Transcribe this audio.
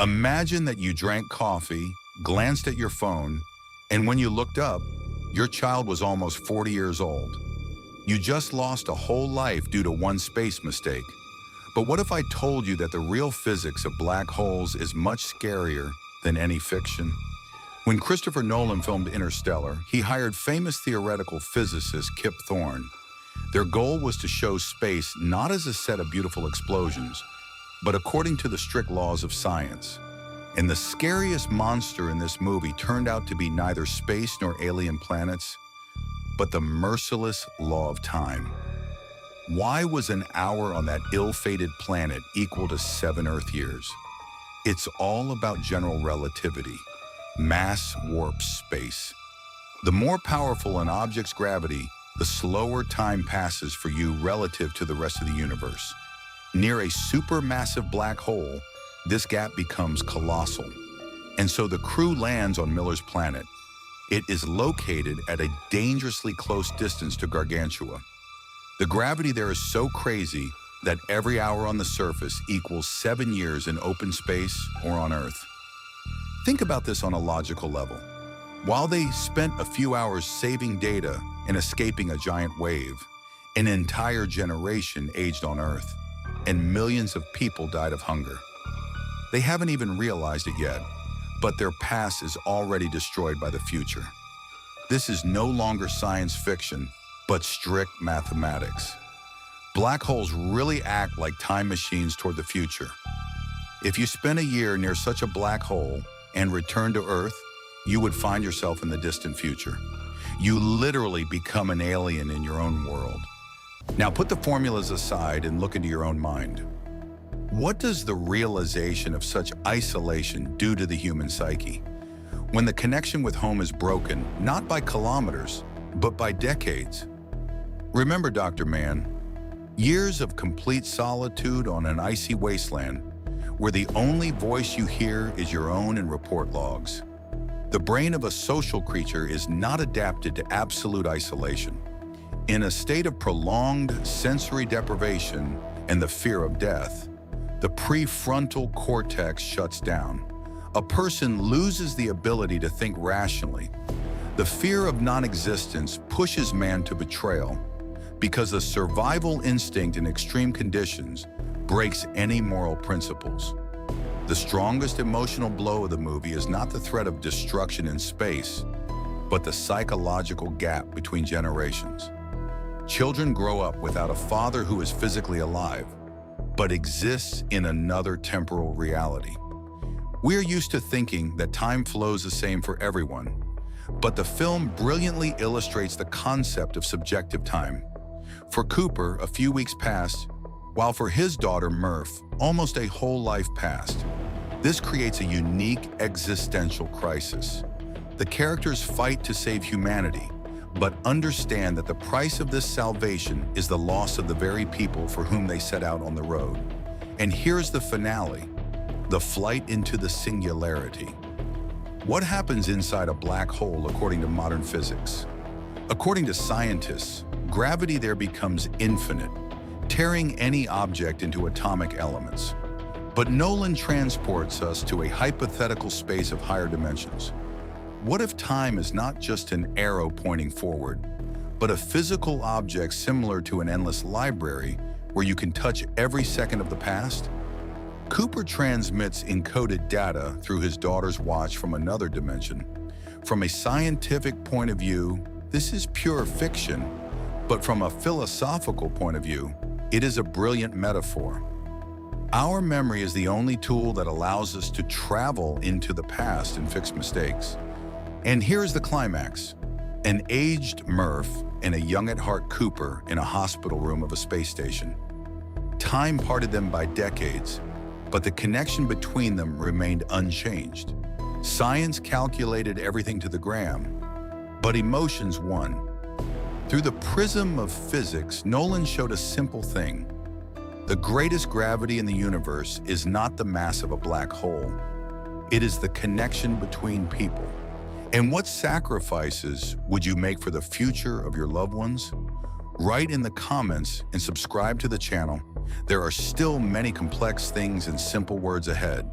Imagine that you drank coffee, glanced at your phone, and when you looked up, your child was almost 40 years old. You just lost a whole life due to one space mistake. But what if I told you that the real physics of black holes is much scarier than any fiction? When Christopher Nolan filmed Interstellar, he hired famous theoretical physicist Kip Thorne. Their goal was to show space not as a set of beautiful explosions, but according to the strict laws of science. And the scariest monster in this movie turned out to be neither space nor alien planets, but the merciless law of time. Why was an hour on that ill-fated planet equal to 7 Earth years? It's all about general relativity, mass warp space. The more powerful an object's gravity, the slower time passes for you relative to the rest of the universe. Near a supermassive black hole, this gap becomes colossal. And so the crew lands on Miller's planet. It is located at a dangerously close distance to Gargantua. The gravity there is so crazy that every hour on the surface equals 7 years in open space or on Earth. Think about this on a logical level. While they spent a few hours saving data and escaping a giant wave, an entire generation aged on Earth, and millions of people died of hunger. They haven't even realized it yet, but their past is already destroyed by the future. This is no longer science fiction, but strict mathematics. Black holes really act like time machines toward the future. If you spent a year near such a black hole and returned to Earth, you would find yourself in the distant future. You literally become an alien in your own world. Now put the formulas aside and look into your own mind. What does the realization of such isolation do to the human psyche? When the connection with home is broken, not by kilometers, but by decades. Remember, Dr. Mann, years of complete solitude on an icy wasteland where the only voice you hear is your own and report logs. The brain of a social creature is not adapted to absolute isolation. In a state of prolonged sensory deprivation and the fear of death, the prefrontal cortex shuts down. A person loses the ability to think rationally. The fear of non-existence pushes man to betrayal because the survival instinct in extreme conditions breaks any moral principles. The strongest emotional blow of the movie is not the threat of destruction in space, but the psychological gap between generations. Children grow up without a father who is physically alive, but exists in another temporal reality. We are used to thinking that time flows the same for everyone, but the film brilliantly illustrates the concept of subjective time. For Cooper, a few weeks passed, while for his daughter, Murph, almost a whole life passed. This creates a unique existential crisis. The characters fight to save humanity, but understand that the price of this salvation is the loss of the very people for whom they set out on the road. And here's the finale, the flight into the singularity. What happens inside a black hole according to modern physics? According to scientists, gravity there becomes infinite, tearing any object into atomic elements. But Nolan transports us to a hypothetical space of higher dimensions. What if time is not just an arrow pointing forward, but a physical object similar to an endless library where you can touch every second of the past? Cooper transmits encoded data through his daughter's watch from another dimension. From a scientific point of view, this is pure fiction, but from a philosophical point of view, it is a brilliant metaphor. Our memory is the only tool that allows us to travel into the past and fix mistakes. And here's the climax. An aged Murph and a young at heart Cooper in a hospital room of a space station. Time parted them by decades, but the connection between them remained unchanged. Science calculated everything to the gram, but emotions won. Through the prism of physics, Nolan showed a simple thing. The greatest gravity in the universe is not the mass of a black hole. It is the connection between people. And what sacrifices would you make for the future of your loved ones? Write in the comments and subscribe to the channel. There are still many complex things and simple words ahead.